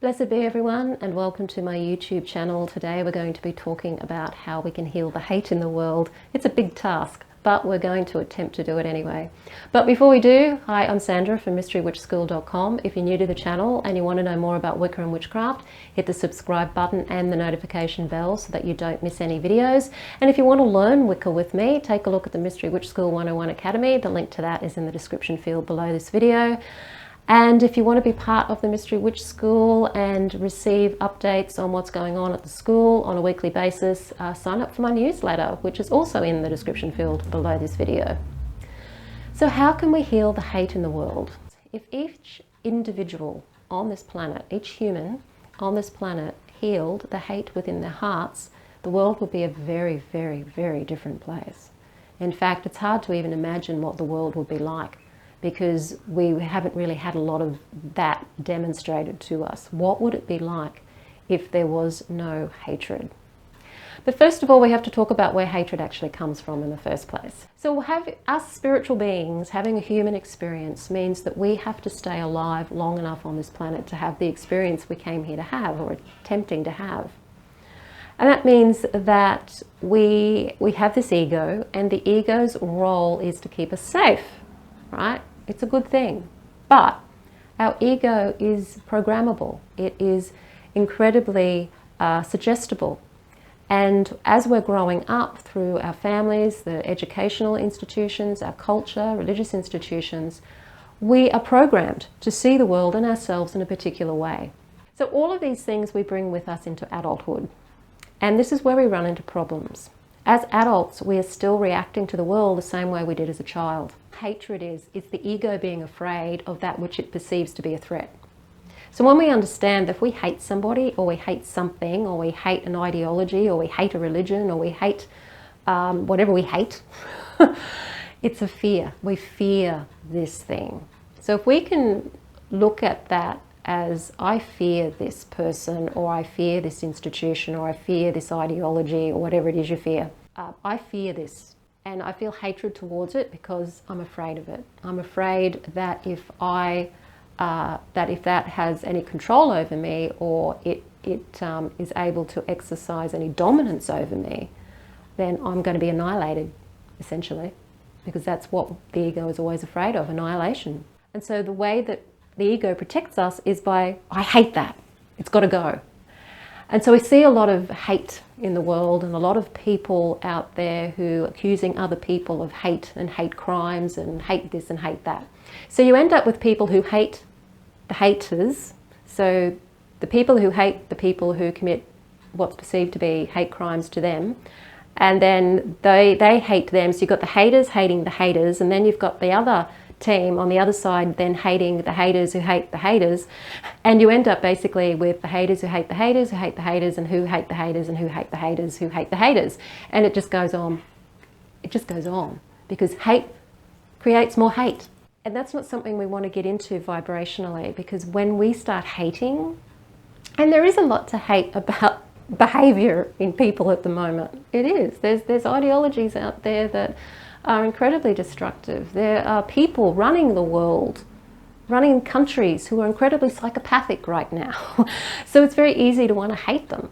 Blessed be everyone, and welcome to my YouTube channel. Today we're going to be talking about how we can heal the hate in the world. It's a big task, but we're going to attempt to do it anyway. But before we do, hi, I'm Sandra from MysteryWitchSchool.com. If you're new to the channel and you want to know more about Wicca and witchcraft, hit the subscribe button and the notification bell so that you don't miss any videos. And if you want to learn Wicca with me, take a look at the Mystery Witch School 101 Academy. The link to that is in the description field below this video. And if you want to be part of the Mystery Witch School and receive updates on what's going on at the school on a weekly basis, sign up for my newsletter, which is also in the description field below this video. So how can we heal the hate in the world? If each individual on this planet, each human on this planet healed the hate within their hearts, the world would be a very, very, very different place. In fact, it's hard to even imagine what the world would be like, because we haven't really had a lot of that demonstrated to us. What would it be like if there was no hatred? But first of all, we have to talk about where hatred actually comes from in the first place. So us spiritual beings having a human experience means that we have to stay alive long enough on this planet to have the experience we came here to have, or attempting to have. And that means that we have this ego, and the ego's role is to keep us safe, right? It's a good thing, but our ego is programmable. It is incredibly suggestible. And as we're growing up through our families, the educational institutions, our culture, religious institutions, we are programmed to see the world and ourselves in a particular way. So all of these things we bring with us into adulthood. And this is where we run into problems. As adults, we are still reacting to the world the same way we did as a child. Hatred is the ego being afraid of that which it perceives to be a threat. So when we understand that if we hate somebody, or we hate something, or we hate an ideology, or we hate a religion, or we hate whatever we hate, it's a fear. We fear this thing. So if we can look at that as, I fear this person, or I fear this institution, or I fear this ideology, or whatever it is you fear. I fear this, and I feel hatred towards it because I'm afraid of it. I'm afraid that if that has any control over me, or it is able to exercise any dominance over me, then I'm going to be annihilated, essentially, because that's what the ego is always afraid of, annihilation. And so the way that the ego protects us is by, I hate that, it's got to go. And so we see a lot of hate in the world, and a lot of people out there who are accusing other people of hate and hate crimes and hate this and hate that. So you end up with people who hate the haters. So the people who hate the people who commit what's perceived to be hate crimes to them, and then they hate them. So you've got the haters hating the haters, and then you've got the other team on the other side then hating the haters who hate the haters, and you end up basically with the haters who hate the haters who hate the haters, and who hate the haters and who hate the haters who hate the haters, and it just goes on. It just goes on, because hate creates more hate, and that's not something we want to get into vibrationally, because when we start hating, and there is a lot to hate about behavior in people at the moment. It is. There's ideologies out there that are incredibly destructive. There are people running the world, running countries, who are incredibly psychopathic right now. So it's very easy to want to hate them.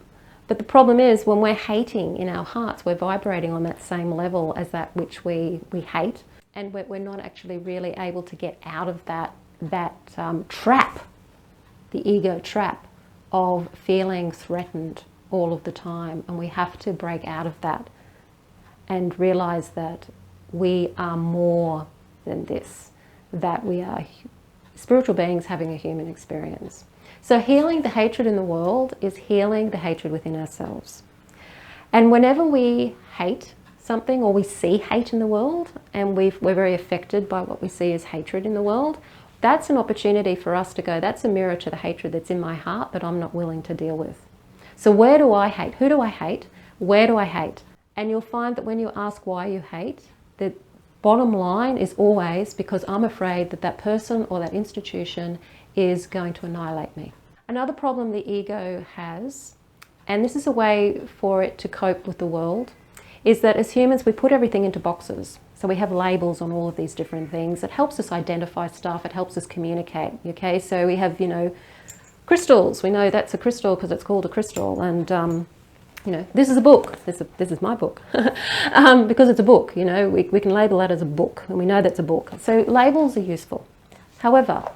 But the problem is, when we're hating in our hearts, we're vibrating on that same level as that which we hate, and we're not actually really able to get out of that trap, the ego trap of feeling threatened all of the time. And we have to break out of that and realize that we are more than this, that we are spiritual beings having a human experience. So healing the hatred in the world is healing the hatred within ourselves. And whenever we hate something, or we see hate in the world, and we're very affected by what we see as hatred in the world, that's an opportunity for us to go, that's a mirror to the hatred that's in my heart that I'm not willing to deal with. So where do I hate? Who do I hate? Where do I hate? And you'll find that when you ask why you hate, the bottom line is always because I'm afraid that that person or that institution is going to annihilate me. Another problem the ego has, and this is a way for it to cope with the world, is that as humans we put everything into boxes. So we have labels on all of these different things. It helps us identify stuff, it helps us communicate, okay? So we have, Crystals, we know that's a crystal because it's called a crystal, and you know, this is a book. This is my book because it's a book. You know, we can label that as a book, and we know that's a book. So labels are useful. However,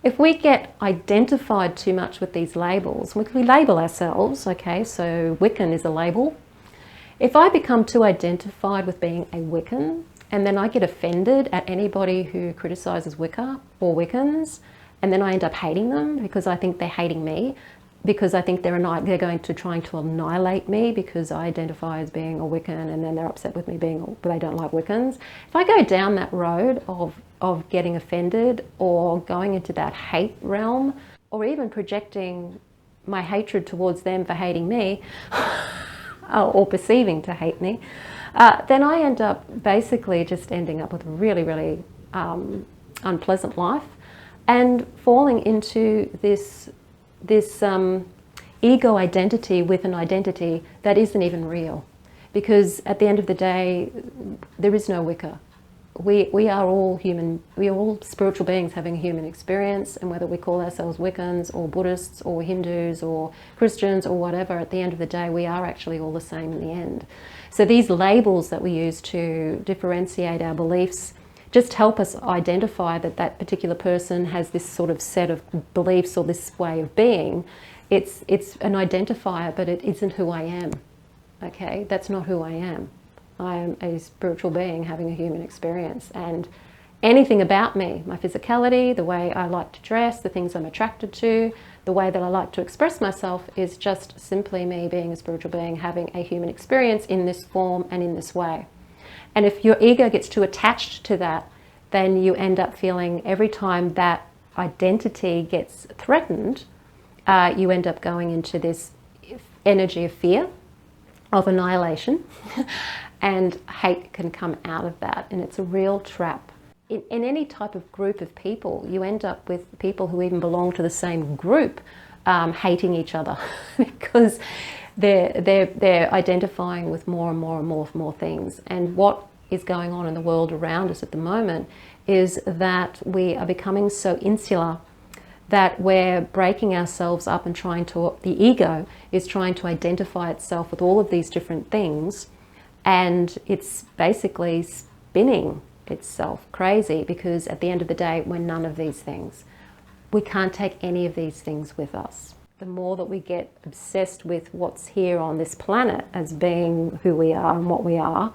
if we get identified too much with these labels, we label ourselves. Okay, so Wiccan is a label. If I become too identified with being a Wiccan, and then I get offended at anybody who criticises Wicca or Wiccans, and then I end up hating them because I think they're hating me, because I think they're going to trying to annihilate me because I identify as being a Wiccan, and then they're upset with me they don't like Wiccans. If I go down that road of getting offended or going into that hate realm, or even projecting my hatred towards them for hating me, or perceiving to hate me, then I end up basically just ending up with a really, really unpleasant life and falling into this ego identity with an identity that isn't even real. Because at the end of the day, there is no Wicca. We are all human, we are all spiritual beings having a human experience, and whether we call ourselves Wiccans or Buddhists or Hindus or Christians or whatever, at the end of the day we are actually all the same in the end. So these labels that we use to differentiate our beliefs just help us identify that that particular person has this sort of set of beliefs or this way of being. It's an identifier, but it isn't who I am. Okay, that's not who I am. I am a spiritual being having a human experience, and anything about me, my physicality, the way I like to dress, the things I'm attracted to, the way that I like to express myself is just simply me being a spiritual being having a human experience in this form and in this way. And if your ego gets too attached to that, then you end up feeling every time that identity gets threatened, you end up going into this energy of fear, of annihilation, and hate can come out of that, and it's a real trap. In any type of group of people, you end up with people who even belong to the same group hating each other because they're identifying with more and more and more things. And what is going on in the world around us at the moment is that we are becoming so insular that we're breaking ourselves up and the ego is trying to identify itself with all of these different things, and it's basically spinning itself crazy, because at the end of the day we're none of these things. We can't take any of these things with us. The more that we get obsessed with what's here on this planet as being who we are and what we are,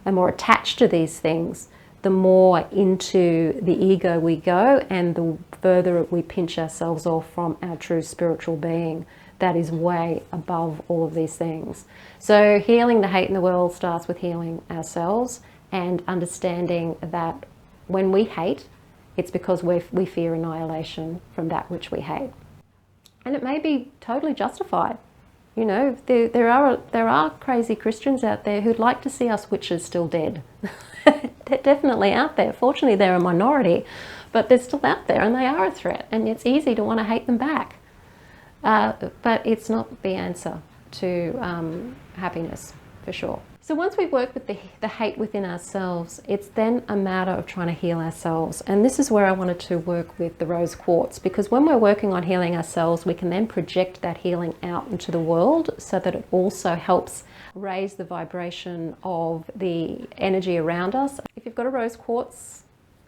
and more attached to these things, the more into the ego we go, and the further we pinch ourselves off from our true spiritual being that is way above all of these things. So healing the hate in the world starts with healing ourselves and understanding that when we hate, it's because we fear annihilation from that which we hate. And it may be totally justified. You know, there are crazy Christians out there who'd like to see us witches still dead. They're definitely out there. Fortunately, they're a minority, but they're still out there, and they are a threat, and it's easy to want to hate them back. But it's not the answer to happiness, for sure. So once we've worked with the hate within ourselves, it's then a matter of trying to heal ourselves. And this is where I wanted to work with the rose quartz, because when we're working on healing ourselves, we can then project that healing out into the world so that it also helps raise the vibration of the energy around us. If you've got a rose quartz,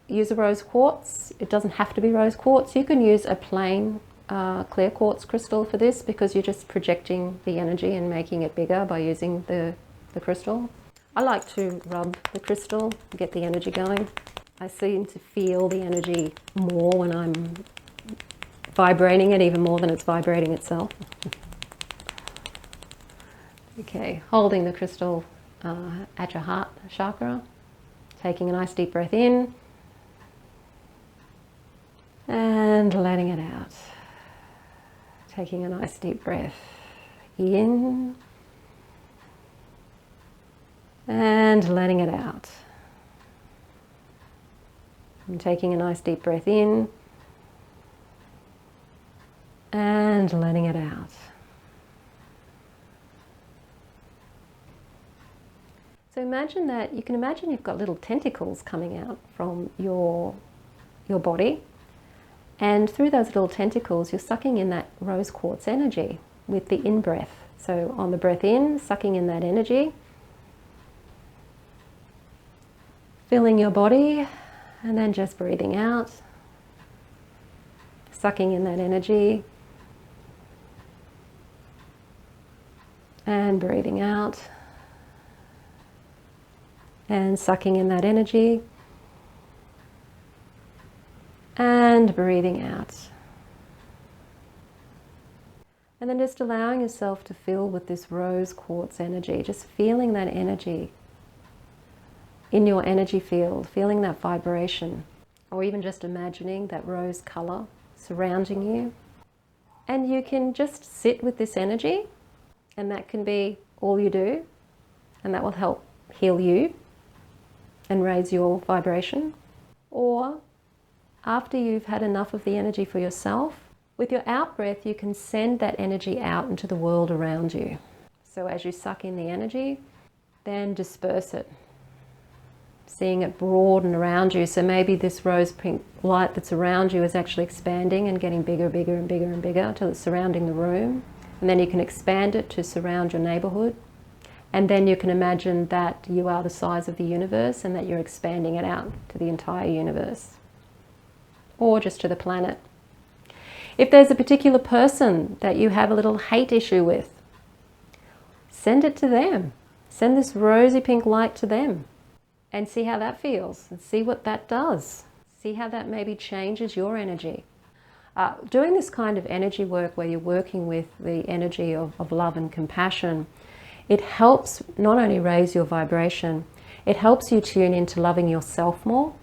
use a rose quartz. It doesn't have to be rose quartz. You can use a plain clear quartz crystal for this, because you're just projecting the energy and making it bigger by using the crystal. I like to rub the crystal to get the energy going. I seem to feel the energy more when I'm vibrating it, even more than it's vibrating itself. Okay, holding the crystal at your heart chakra, taking a nice deep breath in and letting it out. Taking a nice deep breath in and letting it out. I'm taking a nice deep breath in and letting it out. So imagine that, you can imagine you've got little tentacles coming out from your body, And through those little tentacles, you're sucking in that rose quartz energy with the in-breath. So on the breath in, sucking in that energy, filling your body, and then just breathing out, sucking in that energy, and breathing out, and sucking in that energy, and breathing out. And then just allowing yourself to fill with this rose quartz energy, just feeling that energy in your energy field, feeling that vibration, or even just imagining that rose color surrounding you. And you can just sit with this energy, and that can be all you do, and that will help heal you and raise your vibration. Or after you've had enough of the energy for yourself, with your out breath, you can send that energy out into the world around you. So as you suck in the energy, then disperse it, seeing it broaden around you. So maybe this rose pink light that's around you is actually expanding and getting bigger, bigger and bigger and bigger till it's surrounding the room. And then you can expand it to surround your neighborhood. And then you can imagine that you are the size of the universe and that you're expanding it out to the entire universe, or just to the planet. If there's a particular person that you have a little hate issue with, send it to them. Send this rosy pink light to them and see how that feels and see what that does. See how that maybe changes your energy. Doing this kind of energy work where you're working with the energy of love and compassion, it helps not only raise your vibration, it helps you tune into loving yourself more.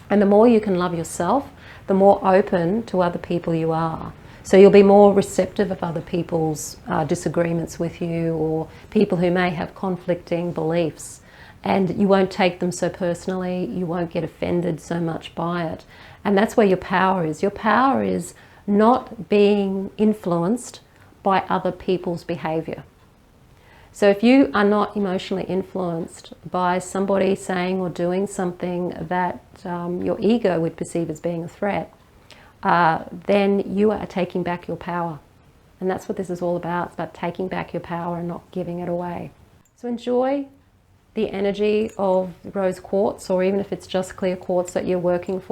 And the more you can love yourself, the more open to other people you are. So you'll be more receptive of other people's disagreements with you, or people who may have conflicting beliefs. And you won't take them so personally, you won't get offended so much by it. And that's where your power is. Your power is not being influenced by other people's behavior. So if you are not emotionally influenced by somebody saying or doing something that your ego would perceive as being a threat, then you are taking back your power. And that's what this is all about. It's about taking back your power and not giving it away. So enjoy the energy of rose quartz, or even if it's just clear quartz that you're working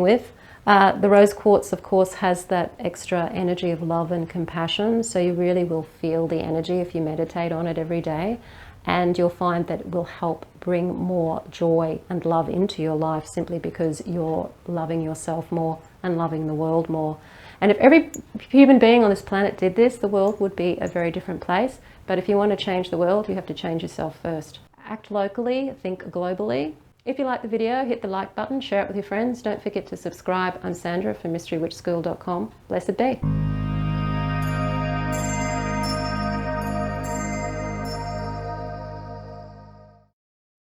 with. The rose quartz, of course, has that extra energy of love and compassion, so you really will feel the energy if you meditate on it every day, and you'll find that it will help bring more joy and love into your life simply because you're loving yourself more and loving the world more. And if every human being on this planet did this, the world would be a very different place. But if you want to change the world, you have to change yourself first. Act locally, think globally. If you like the video, hit the like button, share it with your friends. Don't forget to subscribe. I'm Sandra from MysteryWitchSchool.com. Blessed be.